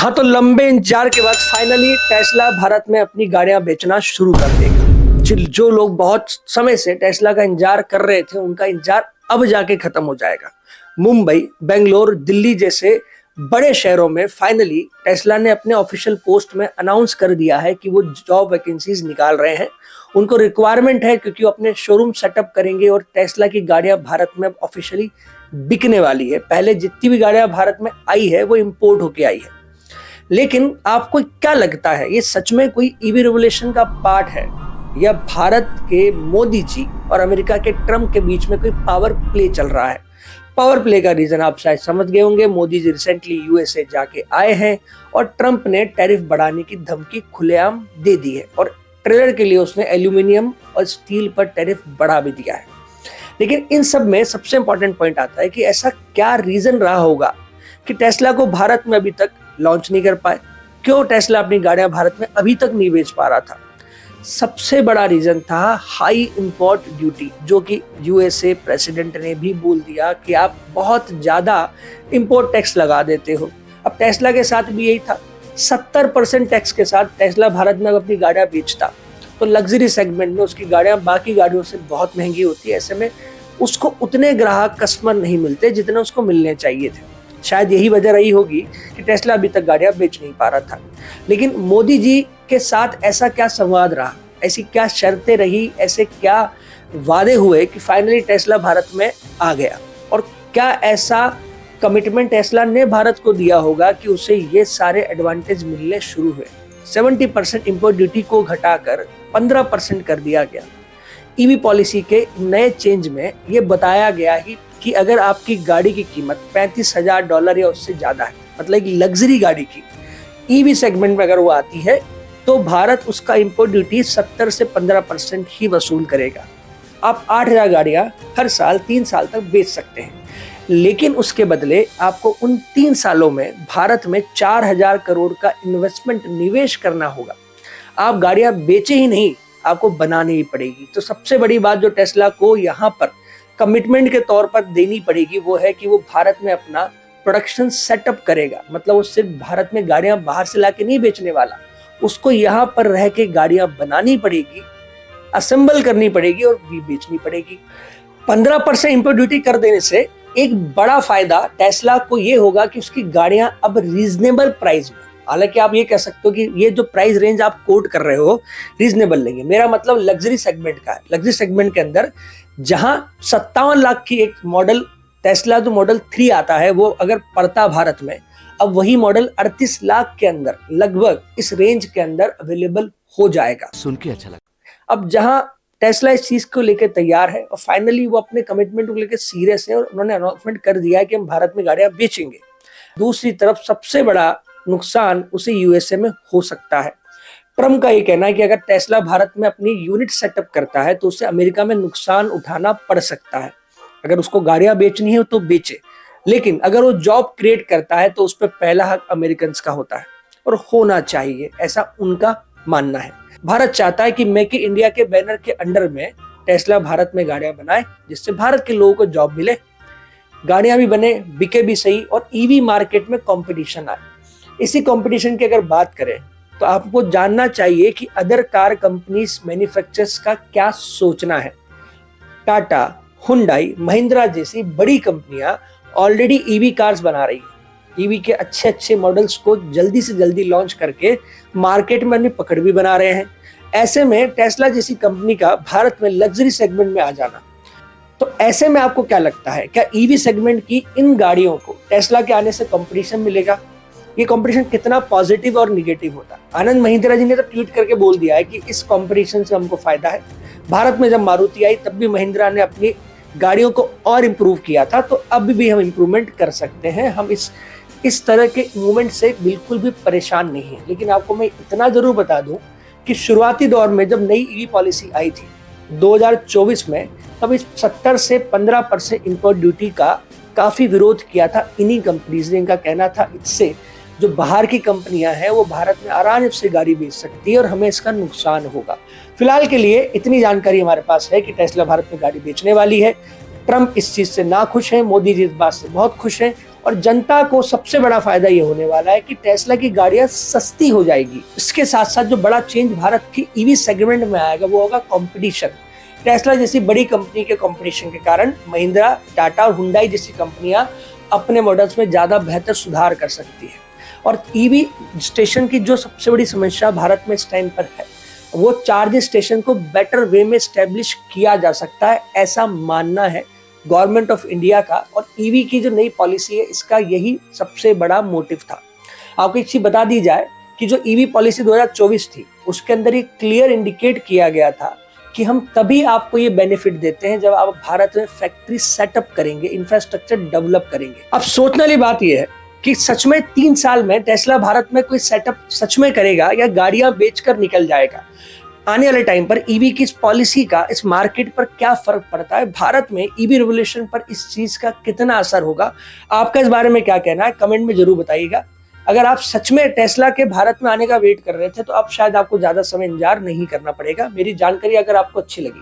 हाँ, तो लंबे इंतजार के बाद फाइनली टेस्ला भारत में अपनी गाड़ियां बेचना शुरू कर देगा। जो लोग बहुत समय से टेस्ला का इंतजार कर रहे थे, उनका इंतजार अब जाके खत्म हो जाएगा। मुंबई, बेंगलोर, दिल्ली जैसे बड़े शहरों में फाइनली टेस्ला ने अपने ऑफिशियल पोस्ट में अनाउंस कर दिया है कि वो जॉब वैकेंसीज निकाल रहे हैं। उनको रिक्वायरमेंट है क्योंकि वो अपने शोरूम सेटअप करेंगे और टेस्ला की गाड़ियां भारत में ऑफिशियली बिकने वाली है। पहले जितनी भी गाड़ियां भारत में आई है वो इंपोर्ट होके आई है। लेकिन आपको क्या लगता है, ये सच में कोई ईवी रेवोल्यूशन का पार्ट है या भारत के मोदी जी और अमेरिका के ट्रम्प के बीच में कोई पावर प्ले चल रहा है? पावर प्ले का रीजन आप शायद समझ गए होंगे। मोदी जी रिसेंटली यूएसए जाके आए हैं और ट्रम्प ने टैरिफ बढ़ाने की धमकी खुलेआम दे दी है और ट्रेलर के लिए उसने एल्यूमिनियम और स्टील पर टैरिफ बढ़ा भी दिया है। लेकिन इन सब में सबसे इंपॉर्टेंट पॉइंट आता है कि ऐसा क्या रीजन रहा होगा कि टेस्ला को भारत में अभी तक लॉन्च नहीं कर पाए। क्यों टेस्ला अपनी गाड़ियां भारत में अभी तक नहीं बेच पा रहा था? सबसे बड़ा रीजन था हाई इंपोर्ट ड्यूटी, जो कि यूएसए प्रेसिडेंट ने भी बोल दिया कि आप बहुत ज्यादा इंपोर्ट टैक्स लगा देते हो। अब टेस्ला के साथ भी यही था। 70% टैक्स के साथ टेस्ला भारत में अपनी गाड़ियां बेचता तो लग्जरी सेगमेंट में उसकी गाड़ियां बाकी गाड़ियों से बहुत महंगी होती है। ऐसे में उसको उतने ग्राहक कस्टमर नहीं मिलते जितने उसको मिलने चाहिए थे। शायद यही वजह रही होगी कि टेस्ला अभी तक गाड़ियां बेच नहीं पा रहा था। लेकिन मोदी जी के साथ ऐसा क्या संवाद रहा, ऐसी क्या शर्तें रही, ऐसे क्या वादे हुए कि फाइनली टेस्ला भारत में आ गया? और क्या ऐसा कमिटमेंट टेस्ला ने भारत को दिया होगा कि उसे ये सारे एडवांटेज मिलने शुरू हुए? 70% इंपोर्ट ड्यूटी को घटाकर 15% कर दिया गया। ईवी पॉलिसी के नए चेंज में ये बताया गया ही कि अगर आपकी गाड़ी की कीमत $35,000 या उससे ज्यादा है, मतलब एक लग्जरी गाड़ी की ईवी सेगमेंट में अगर वो आती है, तो भारत उसका इंपोर्ट ड्यूटी 70 से 15% ही वसूल करेगा। आप 8,000 गाड़ियां हर साल 3 साल तक बेच सकते हैं। लेकिन उसके बदले आपको उन 3 सालों में भारत में 4,000 करोड़ का इन्वेस्टमेंट निवेश करना होगा। आप गाड़ियां बेचे ही नहीं, आपको बनानी ही पड़ेगी। तो सबसे बड़ी बात जो टेस्ला को यहाँ पर कमिटमेंट के तौर पर देनी पड़ेगी वो है कि वो भारत में अपना प्रोडक्शन सेटअप करेगा। मतलब वो सिर्फ भारत में गाड़ियां बाहर से लाके नहीं बेचने वाला, उसको यहाँ पर रह के गाड़ियां बनानी पड़ेगी, असेंबल करनी पड़ेगी और भी बेचनी पड़ेगी। 15% इंपोर्ट ड्यूटी कर देने से एक बड़ा फायदा टेस्ला को ये होगा कि उसकी गाड़ियां अब रीजनेबल प्राइस में, हालांकि आप ये कह सकते हो कि ये जो प्राइस रेंज आप कोट कर रहे हो रीजनेबल नहीं है, मेरा मतलब लग्जरी सेगमेंट का है। लग्जरी सेगमेंट के अंदर जहां 57 लाख की एक मॉडल टेस्ला जो मॉडल 3 आता है वो अगर पड़ता भारत में, अब वही मॉडल 38 लाख के अंदर लगभग इस रेंज के अंदर अवेलेबल हो जाएगा। सुन के अच्छा लगा। अब जहां टेस्ला इस चीज को लेकर तैयार है और फाइनली वो अपने कमिटमेंट को लेकर सीरियस है और उन्होंने अनाउंसमेंट कर दिया है कि हम भारत में गाड़ियां बेचेंगे। दूसरी तरफ सबसे बड़ा नुकसान उसे यूएसए में हो सकता है। ट्रम्प का ये कहना है कि अगर टेस्ला भारत में अपनी यूनिट सेटअप करता है तो उसे अमेरिका में नुकसान उठाना पड़ सकता है। अगर उसको गाड़ियां बेचनी है तो बेचे, लेकिन अगर वो जॉब क्रिएट करता है तो उस पर पहला हक अमेरिकन का होता है और होना चाहिए, ऐसा उनका मानना है। भारत चाहता है कि मेक इन इंडिया के बैनर के अंडर में टेस्ला भारत में गाड़ियां बनाए, जिससे भारत के लोगों को जॉब मिले, गाड़ियां भी बने, बिके भी सही और ईवी मार्केट में कंपटीशन आए। इसी कंपटीशन की अगर बात करें तो आपको जानना चाहिए कि अदर कार कंपनीज मैन्युफैक्चरर्स का क्या सोचना है। टाटा, हुंडई, महिंद्रा जैसी बड़ी कंपनियां ऑलरेडी ईवी कार्स बना रही है। ईवी के अच्छे अच्छे मॉडल्स को जल्दी से जल्दी लॉन्च करके मार्केट में अपनी पकड़ भी बना रहे हैं। ऐसे में टेस्ला जैसी कंपनी का भारत में लग्जरी सेगमेंट में आ जाना, तो ऐसे में आपको क्या लगता है, क्या ईवी सेगमेंट की इन गाड़ियों को टेस्ला के आने से कंपटीशन मिलेगा? ये कंपटीशन कितना पॉजिटिव और निगेटिव होता है? आनंद महिंद्रा जी ने तो ट्वीट करके बोल दिया है कि इस कंपटीशन से हमको फायदा है। भारत में जब मारुति आई तब भी महिंद्रा ने अपनी गाड़ियों को और इम्प्रूव किया था, तो अब भी हम इम्प्रूवमेंट कर सकते हैं। हम इस तरह के मूवमेंट से बिल्कुल भी परेशान नहीं है। लेकिन आपको मैं इतना जरूर बता दूं कि शुरुआती दौर में जब नई ईवी पॉलिसी आई थी 2024 में, तब इस 70 से 15% इंपोर्ट ड्यूटी का काफी विरोध किया था इन्हीं कंपनीज ने। इनका कहना था इससे जो बाहर की कंपनियां हैं वो भारत में आराम से गाड़ी बेच सकती है और हमें इसका नुकसान होगा। फिलहाल के लिए इतनी जानकारी हमारे पास है कि टेस्ला भारत में गाड़ी बेचने वाली है। ट्रम्प इस चीज से ना खुश हैं, मोदी जी इस बात से बहुत खुश हैं और जनता को सबसे बड़ा फायदा ये होने वाला है कि टेस्ला की गाड़ियां सस्ती हो जाएगी। इसके साथ साथ जो बड़ा चेंज भारत की ईवी सेगमेंट में आएगा वो होगा कंपटीशन। टेस्ला जैसी बड़ी कंपनी के कंपटीशन के कारण महिंद्रा, टाटा और हुंडई जैसी कंपनियां अपने मॉडल्स में ज्यादा बेहतर सुधार कर सकती है। और ईवी स्टेशन की जो सबसे बड़ी समस्या भारत में इस टाइम पर है, वो चार्जिंग स्टेशन को बेटर वे में स्टैब्लिश किया जा सकता है, ऐसा मानना है गवर्नमेंट ऑफ इंडिया का। और ईवी की जो नई पॉलिसी है, इसका यही सबसे बड़ा मोटिव था। आपको एक चीज बता दी जाए कि जो ईवी पॉलिसी 2024 थी, उसके अंदर ये क्लियर इंडिकेट किया गया था कि हम तभी आपको ये बेनिफिट देते हैं जब आप भारत में फैक्ट्री सेटअप करेंगे, इंफ्रास्ट्रक्चर डेवलप करेंगे। अब सोचने वाली बात यह है कि सच में 3 साल में टेस्ला भारत में कोई सेटअप सच में करेगा या गाड़ियां बेचकर निकल जाएगा? आने वाले टाइम पर ईवी की इस पॉलिसी का इस मार्केट पर क्या फर्क पड़ता है, भारत में ईवी रिवोल्यूशन पर इस चीज का कितना असर होगा, आपका इस बारे में क्या कहना है, कमेंट में जरूर बताइएगा। अगर आप सच में टेस्ला के भारत में आने का वेट कर रहे थे तो अब शायद आपको ज्यादा समय इंतजार नहीं करना पड़ेगा। मेरी जानकारी अगर आपको अच्छी लगी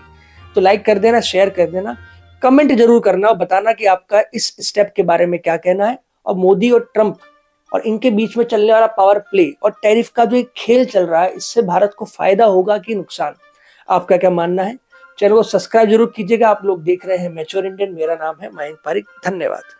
तो लाइक कर देना, शेयर कर देना, कमेंट जरूर करना और बताना कि आपका इस स्टेप के बारे में क्या कहना है। और मोदी और ट्रंप और इनके बीच में चलने वाला पावर प्ले और टैरिफ का जो एक खेल चल रहा है, इससे भारत को फायदा होगा कि नुकसान, आपका क्या मानना है? चैनल को सब्सक्राइब जरूर कीजिएगा। आप लोग देख रहे हैं मैच्योर इंडियन, मेरा नाम है मयंक पारिक। धन्यवाद।